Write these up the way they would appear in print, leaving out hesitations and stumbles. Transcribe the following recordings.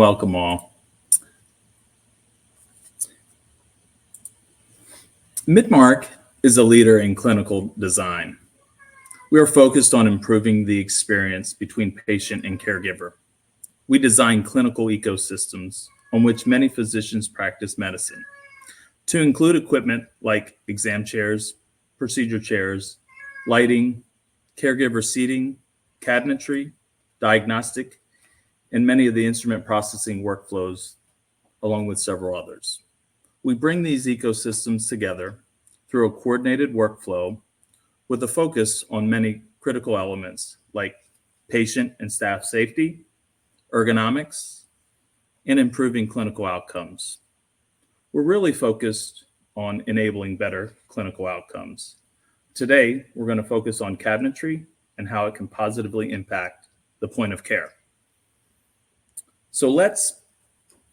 Welcome all. Midmark is a leader in clinical design. We are focused on improving the experience between patient and caregiver. We design clinical ecosystems on which many physicians practice medicine, to include equipment like exam chairs, procedure chairs, lighting, caregiver seating, cabinetry, diagnostic, and many of the instrument processing workflows, along with several others. We bring these ecosystems together through a coordinated workflow with a focus on many critical elements like patient and staff safety, ergonomics, and improving clinical outcomes. We're really focused on enabling better clinical outcomes. Today, we're going to focus on cabinetry and how it can positively impact the point of care. So let's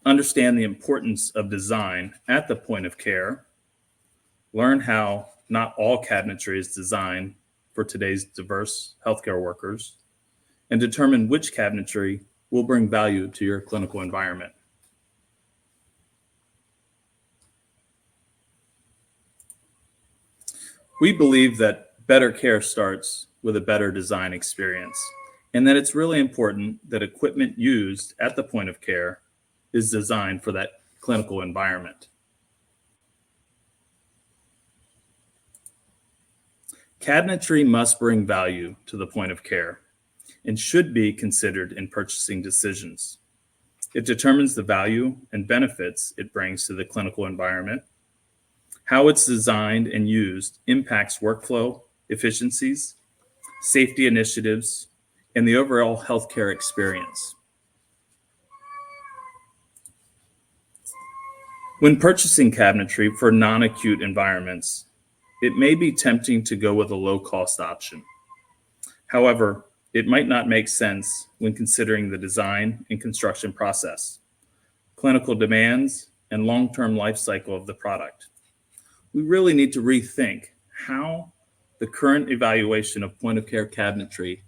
understand the importance of design at the point of care, learn how not all cabinetry is designed for today's diverse healthcare workers, and determine which cabinetry will bring value to your clinical environment. We believe that better care starts with a better design experience, and that it's really important that equipment used at the point of care is designed for that clinical environment. Cabinetry must bring value to the point of care and should be considered in purchasing decisions. It determines the value and benefits it brings to the clinical environment. How it's designed and used impacts workflow efficiencies, safety initiatives, and the overall healthcare experience. When purchasing cabinetry for non-acute environments, it may be tempting to go with a low-cost option. However, it might not make sense when considering the design and construction process, clinical demands, and long-term life cycle of the product. We really need to rethink how the current evaluation of point-of-care cabinetry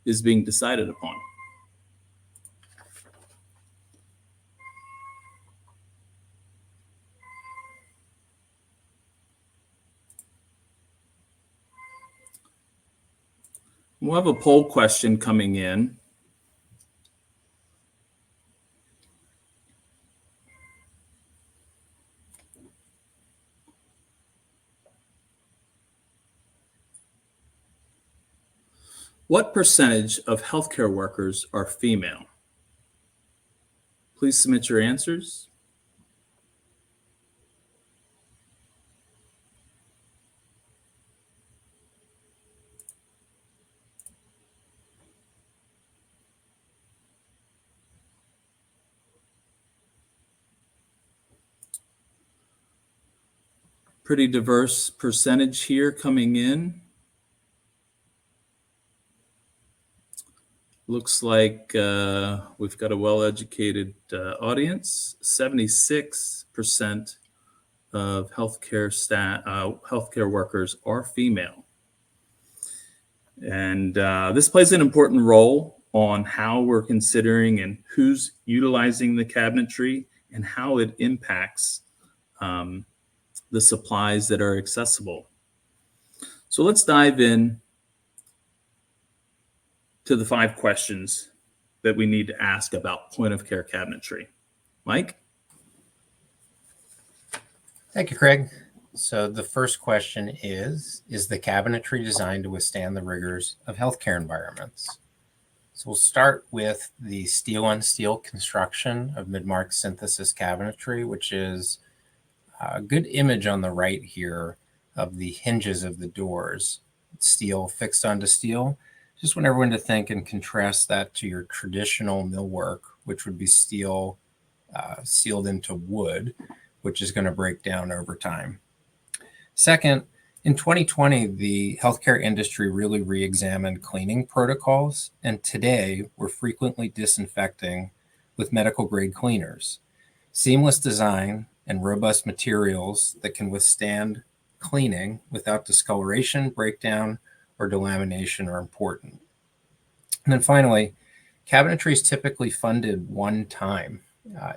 is being decided upon. We'll have a poll question coming in. What percentage of healthcare workers are female? Please submit your answers. Pretty diverse percentage here coming in. Looks like we've got a well-educated audience. 76% of healthcare workers are female. And this plays an important role on how we're considering and who's utilizing the cabinetry and how it impacts the supplies that are accessible. So let's dive in to the 5 questions that we need to ask about point of care cabinetry. Mike? Thank you, Craig. So the first question is the cabinetry designed to withstand the rigors of healthcare environments? So we'll start with the steel-on-steel construction of Midmark synthesis cabinetry, which is a good image on the right here of the hinges of the doors. Steel fixed onto steel. Just want everyone to think and contrast that to your traditional millwork, which would be steel sealed into wood, which is going to break down over time. Second, in 2020, the healthcare industry really re-examined cleaning protocols, and today we're frequently disinfecting with medical-grade cleaners. Seamless design and robust materials that can withstand cleaning without discoloration, breakdown, or delamination are important. And then finally, Cabinetry is typically funded one time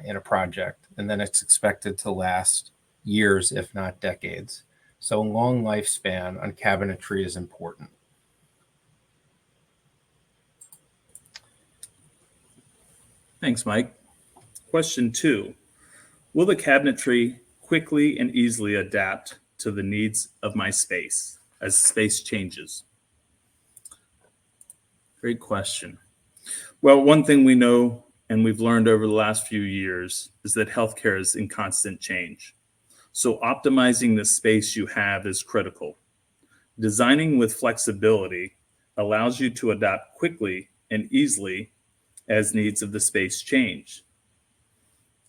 in a project, and then it's expected to last years, if not decades. So a long lifespan on cabinetry is important. Thanks, Mike. Question 2. Will the cabinetry quickly and easily adapt to the needs of my space as space changes? Great question. Well, one thing we know and we've learned over the last few years is that healthcare is in constant change. So optimizing the space you have is critical. Designing with flexibility allows you to adapt quickly and easily as needs of the space change.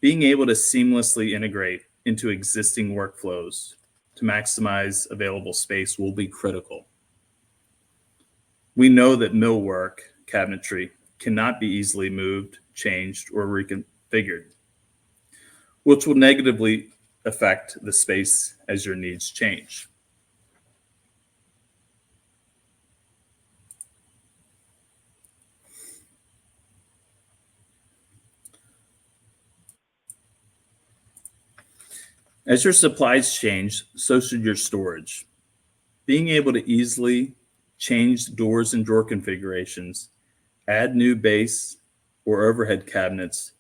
Being able to seamlessly integrate into existing workflows to maximize available space will be critical. We know that millwork cabinetry cannot be easily moved, changed, or reconfigured, which will negatively affect the space as your needs change. As your supplies change, so should your storage. Being able to easily change doors and drawer configurations, add new base or overhead cabinets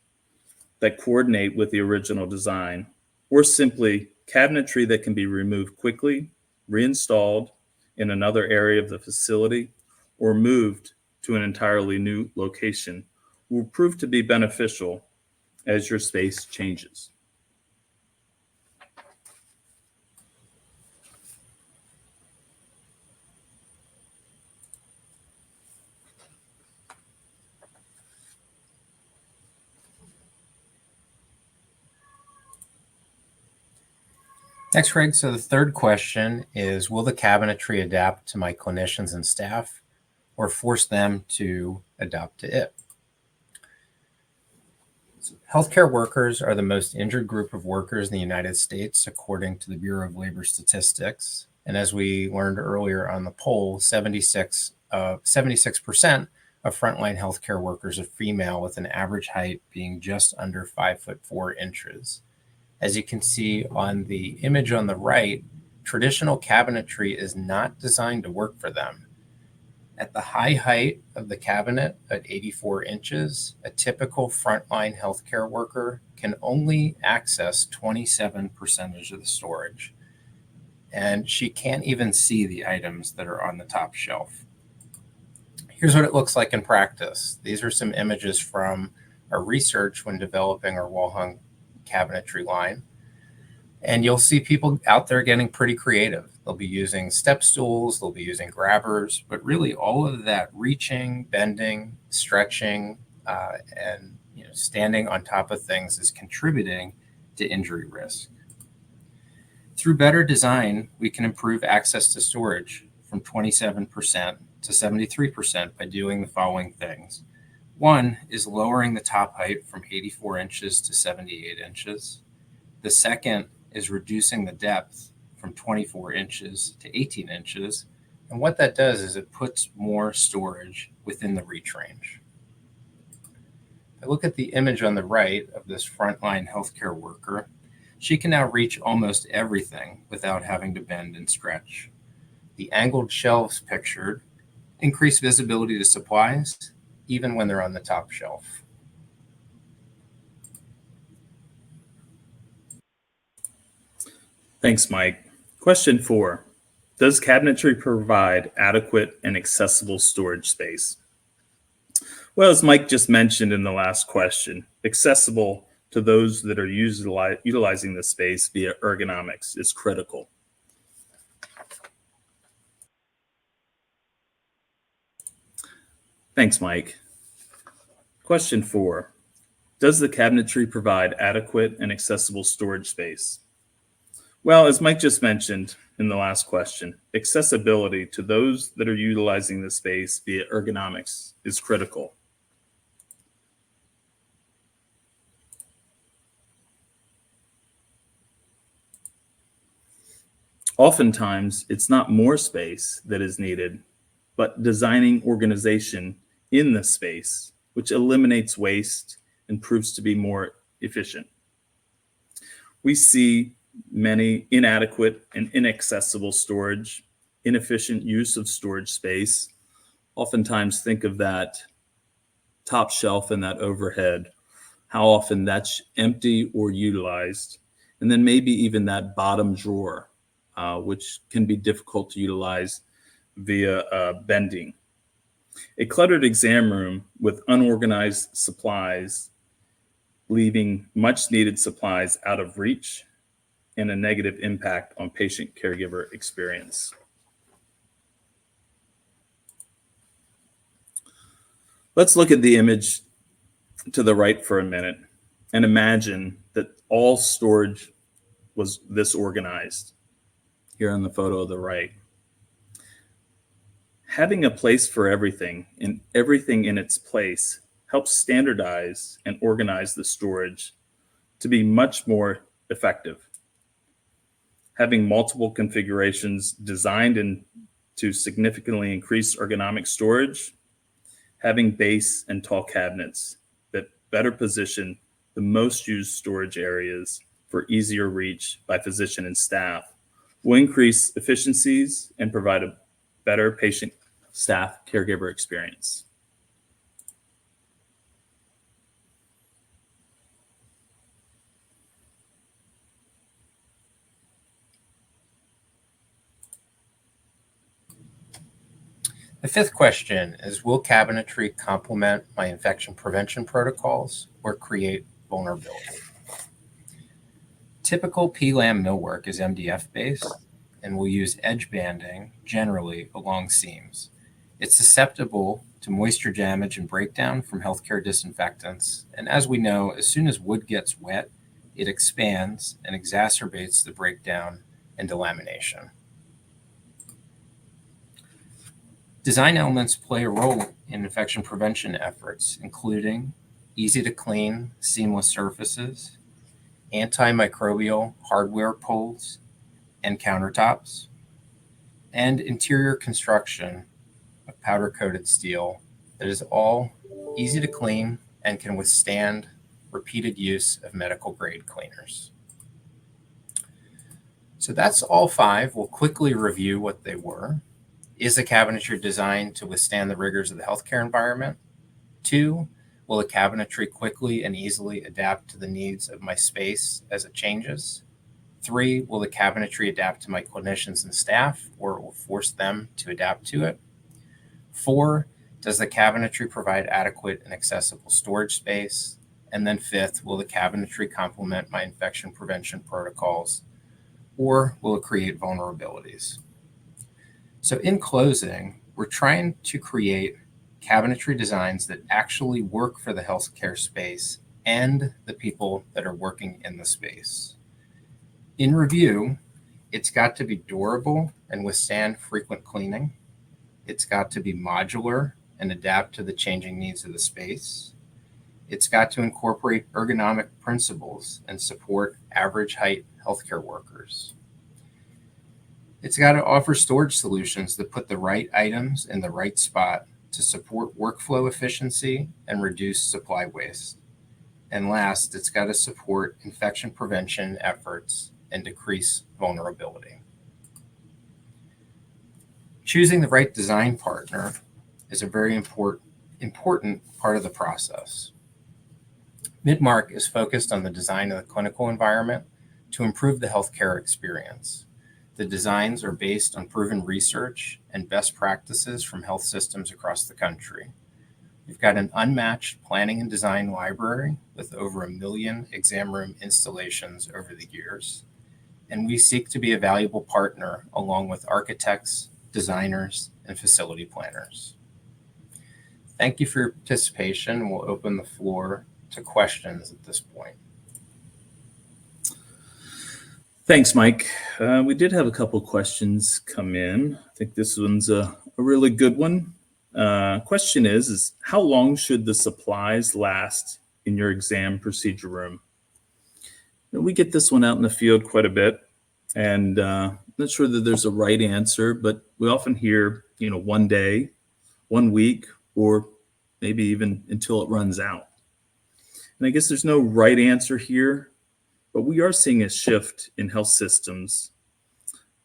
that coordinate with the original design, or simply cabinetry that can be removed quickly, reinstalled in another area of the facility, or moved to an entirely new location, will prove to be beneficial as your space changes. Thanks, Craig. So the third question is, will the cabinetry adapt to my clinicians and staff or force them to adapt to it? So healthcare workers are the most injured group of workers in the United States, according to the Bureau of Labor Statistics. And as we learned earlier on the poll, 76% of frontline healthcare workers are female, with an average height being just under 5'4". As you can see on the image on the right, traditional cabinetry is not designed to work for them. At the high height of the cabinet at 84 inches, a typical frontline healthcare worker can only access 27% of the storage. And she can't even see the items that are on the top shelf. Here's what it looks like in practice. These are some images from our research when developing our wall-hung cabinetry line. And you'll see people out there getting pretty creative. They'll be using step stools, they'll be using grabbers, but really all of that reaching, bending, stretching, and standing on top of things is contributing to injury risk. Through better design, we can improve access to storage from 27% to 73% by doing the following things. One is lowering the top height from 84 inches to 78 inches. The second is reducing the depth from 24 inches to 18 inches. And what that does is it puts more storage within the reach range. If I look at the image on the right of this frontline healthcare worker, she can now reach almost everything without having to bend and stretch. The angled shelves pictured increase visibility to supplies, even when they're on the top shelf. Thanks, Mike. Question 4. Does cabinetry provide adequate and accessible storage space? Well, as Mike just mentioned in the last question, accessible to those that are utilizing the space via ergonomics is critical. Thanks, Mike. Question 4. Does the cabinetry provide adequate and accessible storage space? Well, as Mike just mentioned in the last question, accessibility to those that are utilizing the space via ergonomics is critical. Oftentimes, it's not more space that is needed, but designing organization in the space which eliminates waste and proves to be more efficient. We see many inadequate and inaccessible storage, inefficient use of storage space. Oftentimes think of that top shelf and that overhead, how often that's empty or utilized. And then maybe even that bottom drawer, which can be difficult to utilize via bending. A cluttered exam room with unorganized supplies, leaving much needed supplies out of reach, and a negative impact on patient caregiver experience. Let's look at the image to the right for a minute and imagine that all storage was this organized here on the photo of the right. Having a place for everything and everything in its place helps standardize and organize the storage to be much more effective. Having multiple configurations designed to significantly increase ergonomic storage, having base and tall cabinets that better position the most used storage areas for easier reach by physician and staff will increase efficiencies and provide a better patient, staff, caregiver experience. The fifth question is, will cabinetry complement my infection prevention protocols or create vulnerability? Typical PLAM millwork is MDF based and will use edge banding generally along seams. It's susceptible to moisture damage and breakdown from healthcare disinfectants. And as we know, as soon as wood gets wet, it expands and exacerbates the breakdown and delamination. Design elements play a role in infection prevention efforts, including easy to clean, seamless surfaces, antimicrobial hardware pulls and countertops, and interior construction of powder-coated steel that is all easy to clean and can withstand repeated use of medical grade cleaners. So that's all five. We'll quickly review what they were. Is the cabinetry designed to withstand the rigors of the healthcare environment? 2, will the cabinetry quickly and easily adapt to the needs of my space as it changes? 3, will the cabinetry adapt to my clinicians and staff, or it will force them to adapt to it? 4, does the cabinetry provide adequate and accessible storage space? And then 5th, will the cabinetry complement my infection prevention protocols, or will it create vulnerabilities? So in closing, we're trying to create cabinetry designs that actually work for the healthcare space and the people that are working in the space. In review, it's got to be durable and withstand frequent cleaning. It's got to be modular and adapt to the changing needs of the space. It's got to incorporate ergonomic principles and support average height healthcare workers. It's got to offer storage solutions that put the right items in the right spot to support workflow efficiency and reduce supply waste. And last, it's got to support infection prevention efforts and decrease vulnerability. Choosing the right design partner is a very important part of the process. Midmark is focused on the design of the clinical environment to improve the healthcare experience. The designs are based on proven research and best practices from health systems across the country. We've got an unmatched planning and design library with over 1 million exam room installations over the years. And we seek to be a valuable partner along with architects, designers, and facility planners. Thank you for your participation. We'll open the floor to questions at this point. Thanks, Mike. We did have a couple questions come in. I think this one's a really good one. Question is how long should the supplies last in your exam procedure room? We get this one out in the field quite a bit, and I'm not sure that there's a right answer, but we often hear, 1 day, 1 week, or maybe even until it runs out. And I guess there's no right answer here, but we are seeing a shift in health systems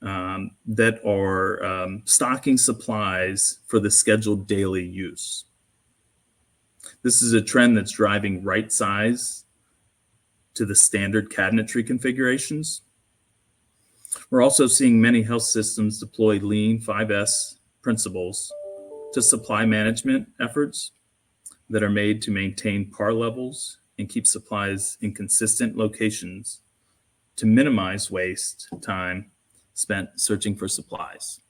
that are stocking supplies for the scheduled daily use. This is a trend that's driving right size to the standard cabinetry configurations. We're also seeing many health systems deploy Lean 5S principles to supply management efforts that are made to maintain par levels and keep supplies in consistent locations to minimize waste time spent searching for supplies.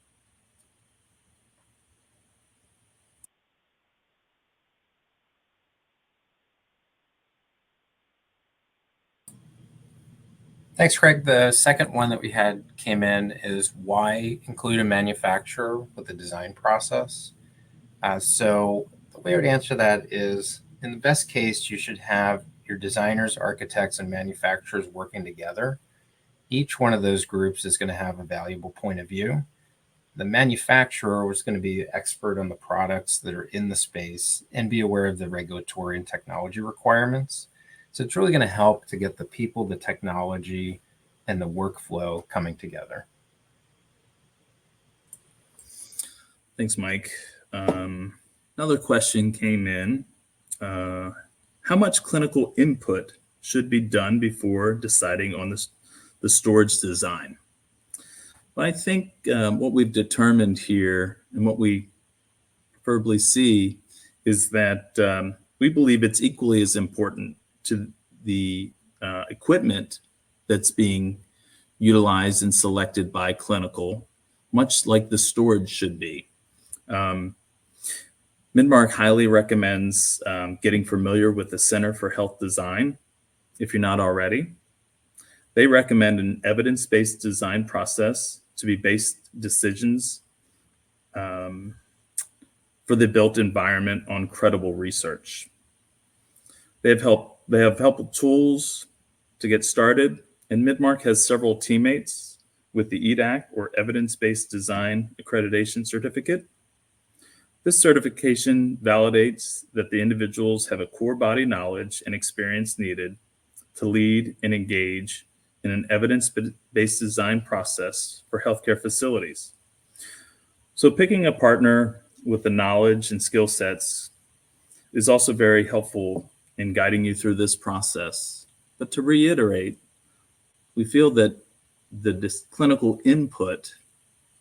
Thanks, Craig. The second one that we had came in is why include a manufacturer with the design process? So the way I would answer that is, in the best case, you should have your designers, architects, and manufacturers working together. Each one of those groups is going to have a valuable point of view. The manufacturer is going to be an expert on the products that are in the space and be aware of the regulatory and technology requirements. So it's really going to help to get the people, the technology, and the workflow coming together. Thanks, Mike. Another question came in. How much clinical input should be done before deciding on the storage design? Well, I think what we've determined here and what we preferably see is that we believe it's equally as important to the equipment that's being utilized and selected by clinical, much like the storage should be. Midmark highly recommends getting familiar with the Center for Health Design if you're not already. They recommend an evidence-based design process to be based decisions for the built environment on credible research. They have helpful tools to get started, and Midmark has several teammates with the EDAC, or Evidence-Based Design Accreditation Certificate. This certification validates that the individuals have a core body knowledge and experience needed to lead and engage in an evidence-based design process for healthcare facilities. So picking a partner with the knowledge and skill sets is also very helpful in guiding you through this process. But to reiterate, we feel that the clinical input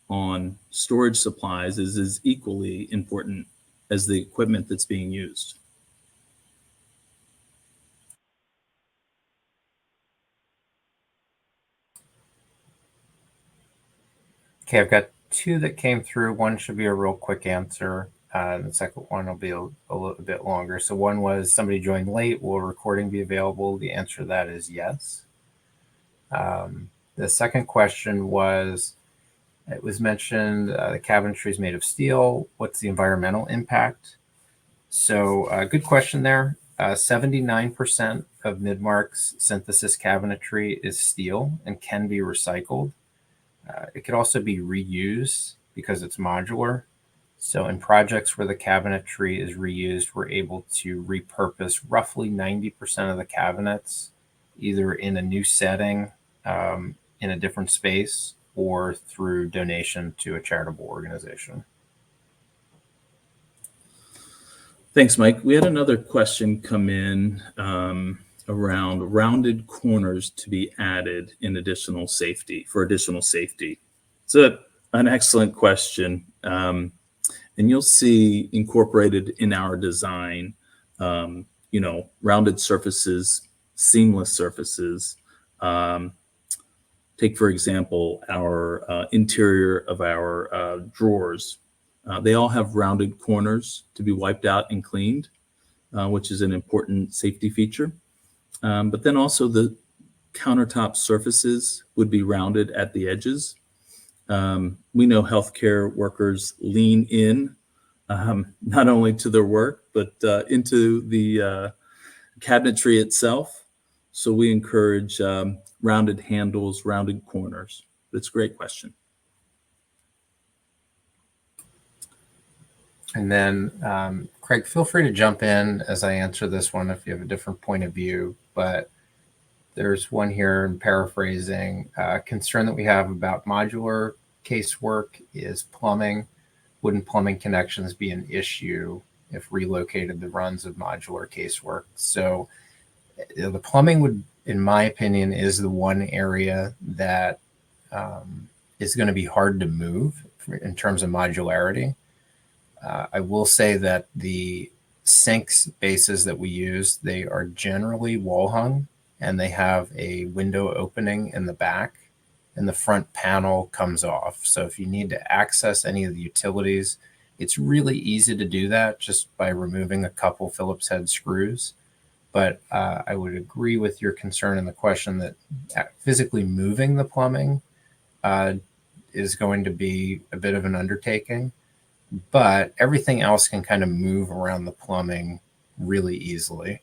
on storage supplies is as equally important as the equipment that's being used. Okay, I've got two that came through. One should be a real quick answer. The second one will be a little bit longer. So one was, somebody joined late, will recording be available? The answer to that is yes. The second question was, it was mentioned the cabinetry is made of steel. What's the environmental impact? So good question there. 79% of Midmark's synthesis cabinetry is steel and can be recycled. It could also be reused because it's modular. So in projects where the cabinetry is reused, we're able to repurpose roughly 90% of the cabinets, either in a new setting, in a different space, or through donation to a charitable organization. Thanks, Mike. We had another question come in around rounded corners to be added in additional safety, for additional safety. It's an excellent question. And you'll see incorporated in our design, rounded surfaces, seamless surfaces. Take, for example, our interior of our drawers. They all have rounded corners to be wiped out and cleaned, which is an important safety feature. But then also the countertop surfaces would be rounded at the edges. We know healthcare workers lean in not only to their work, but into the cabinetry itself. So we encourage rounded handles, rounded corners. That's a great question. And then, Craig, feel free to jump in as I answer this one if you have a different point of view. But there's one here, in paraphrasing, concern that we have about modular casework is plumbing. Wouldn't plumbing connections be an issue if relocated the runs of modular casework? So the plumbing would, in my opinion, is the one area that is going to be hard to move in terms of modularity. I will say that the sinks bases that we use, they are generally wall hung, and they have a window opening in the back, and the front panel comes off. So if you need to access any of the utilities, it's really easy to do that just by removing a couple Phillips head screws. But I would agree with your concern in the question that physically moving the plumbing is going to be a bit of an undertaking, but everything else can kind of move around the plumbing really easily.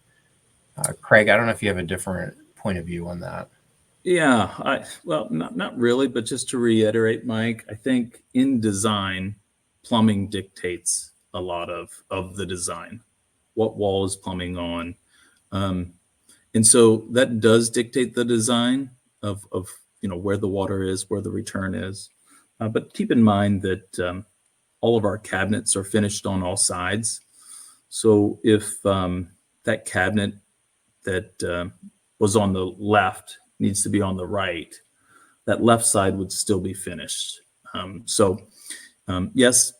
Craig, I don't know if you have a different point of view on that. Yeah, well, not really, but just to reiterate, Mike, I think in design, plumbing dictates a lot of the design. What wall is plumbing on? And so that does dictate the design of where the water is, where the return is. But keep in mind that all of our cabinets are finished on all sides. So if that cabinet that was on the left needs to be on the right, that left side would still be finished. Yes,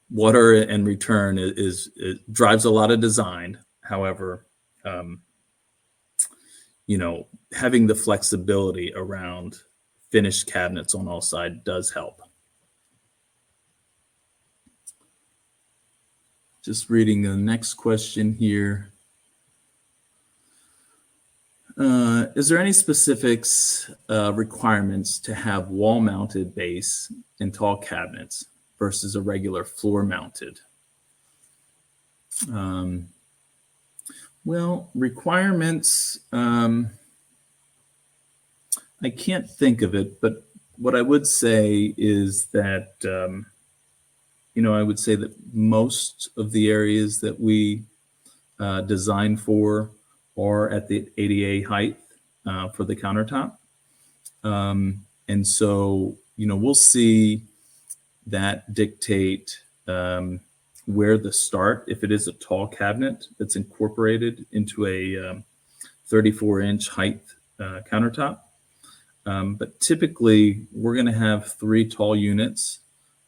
water and return it drives a lot of design. However, having the flexibility around finished cabinets on all sides does help. Just reading the next question here. Is there any specifics requirements to have wall-mounted base in tall cabinets versus a regular floor-mounted? Well, requirements, I can't think of it, but what I would say is that, I would say that most of the areas that we design for are at the ADA height for the countertop. And so, we'll see that dictate where the start, if it is a tall cabinet that's incorporated into a 34-inch height countertop. But typically, we're going to have 3 tall units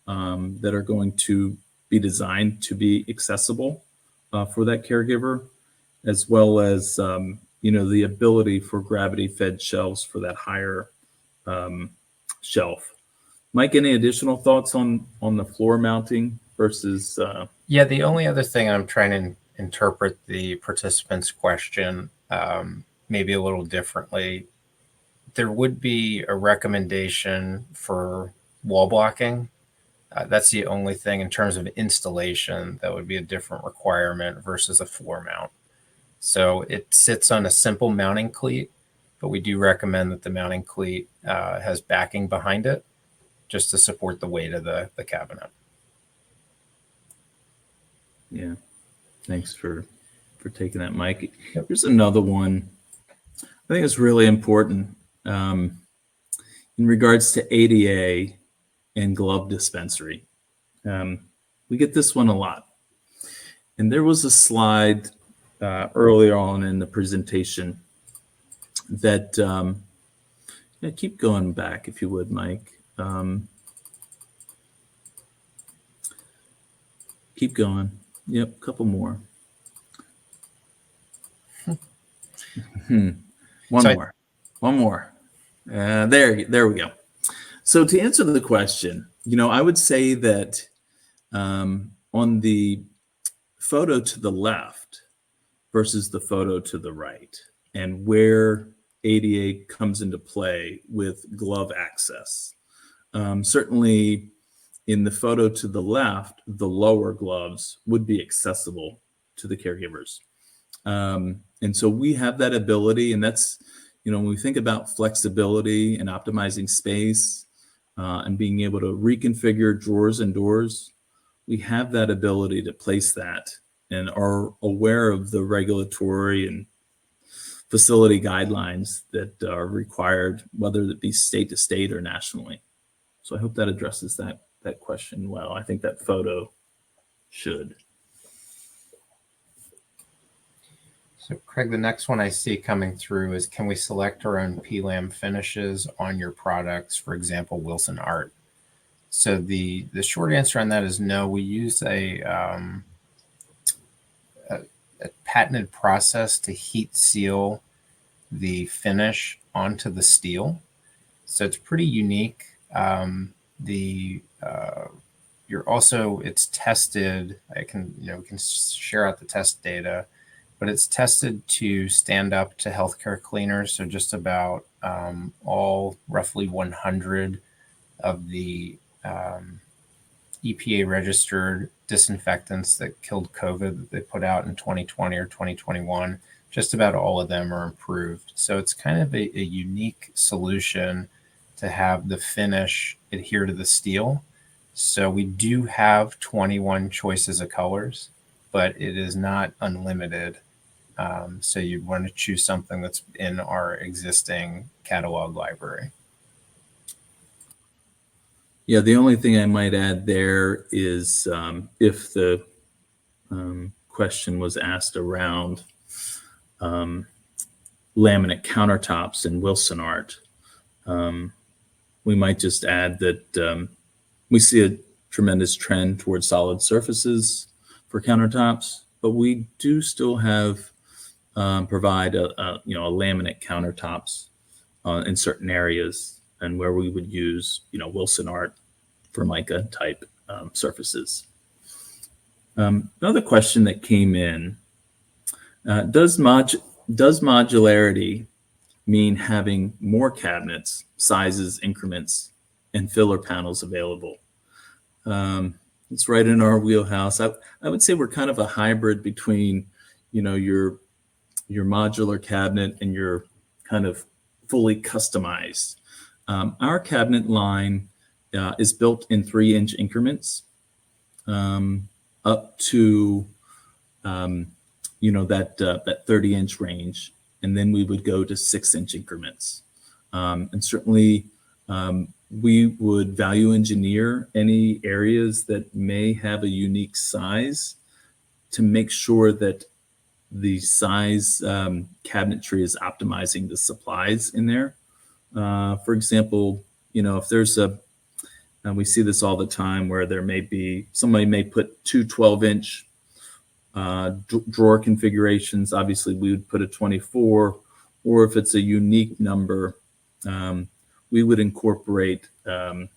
that are going to be designed to be accessible for that caregiver, as well as the ability for gravity-fed shelves for that higher shelf. Mike, any additional thoughts on the floor mounting versus? Yeah, the only other thing I'm trying to interpret the participant's question maybe a little differently. There would be a recommendation for wall blocking. That's the only thing in terms of installation that would be a different requirement versus a floor mount. So it sits on a simple mounting cleat, but we do recommend that the mounting cleat has backing behind it just to support the weight of the cabinet. Yeah, thanks for taking that, Mike. Yep. Here's another one. I think it's really important in regards to ADA and glove dispensary. We get this one a lot. And there was a slide earlier on in the presentation that, keep going back if you would, Mike. Keep going. Yep, a couple more. One more. There we go. So to answer the question, I would say that on the photo to the left versus the photo to the right, and where ADA comes into play with glove access. Certainly in the photo to the left, the lower gloves would be accessible to the caregivers. And so we have that ability, and that's, when we think about flexibility and optimizing space and being able to reconfigure drawers and doors, we have that ability to place that and are aware of the regulatory and facility guidelines that are required, whether it be state to state or nationally. So I hope that addresses that question well. I think that photo should. So Craig, the next one I see coming through is, can we select our own PLAM finishes on your products, for example, Wilson Art? So the short answer on that is no. We use a patented process to heat seal the finish onto the steel. So it's pretty unique. It's tested. We can share out the test data, but it's tested to stand up to healthcare cleaners. So just about all roughly 100 of the EPA registered disinfectants that killed COVID that they put out in 2020 or 2021, just about all of them are improved. So it's kind of a unique solution to have the finish adhere to the steel. So we do have 21 choices of colors, but it is not unlimited. So you'd want to choose something that's in our existing catalog library. Yeah, the only thing I might add there is if the question was asked around laminate countertops in Wilson Art, we might just add that we see a tremendous trend towards solid surfaces for countertops, but we do still have provide a laminate countertops in certain areas, and where we would use Wilson Art for mica type surfaces. Another question that came in: does modularity mean having more cabinets, sizes, increments, and filler panels available? It's right in our wheelhouse. I would say we're kind of a hybrid between, your modular cabinet and your kind of fully customized. Our cabinet line is built in 3-inch increments up to that 30-inch range, and then we would go to 6-inch increments. And certainly we would value engineer any areas that may have a unique size to make sure that the size cabinetry is optimizing the supplies in there. For example, if there's and we see this all the time where there may be, somebody may put two 12-inch drawer configurations. Obviously, we would put a 24, or if it's a unique number, we would incorporate to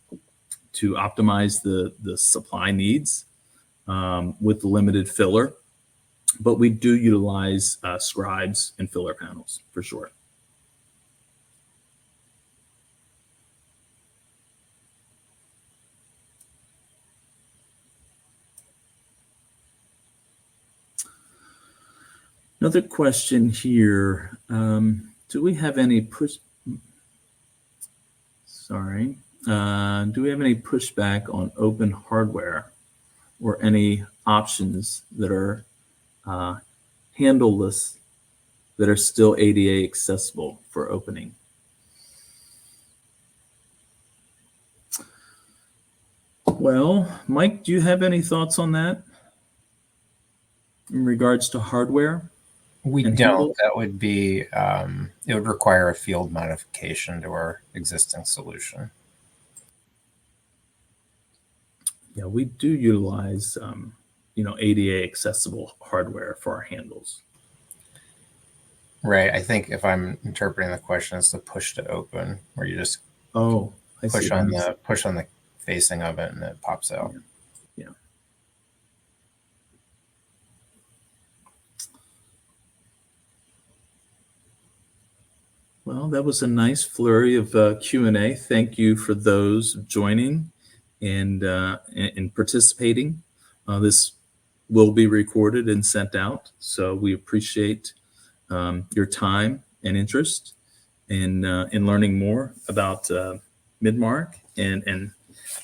optimize the supply needs with limited filler. But we do utilize scribes and filler panels for sure. Another question here. Do we have any pushback on open hardware or any options that are handleless that are still ADA accessible for opening? Well, Mike, do you have any thoughts on that in regards to hardware? We don't. That would be, it would require a field modification to our existing solution. Yeah, we do utilize, ADA accessible hardware for our handles. Right. I think if I'm interpreting the question, it's the push to open, where you just push on the facing of it and it pops out. Yeah. Well, that was a nice flurry of Q&A. Thank you for those joining and participating. This will be recorded and sent out, so we appreciate your time and interest in learning more about Midmark and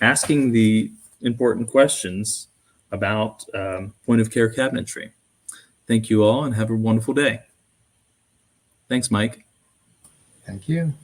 asking the important questions about point of care cabinetry. Thank you all and have a wonderful day. Thanks, Mike. Thank you.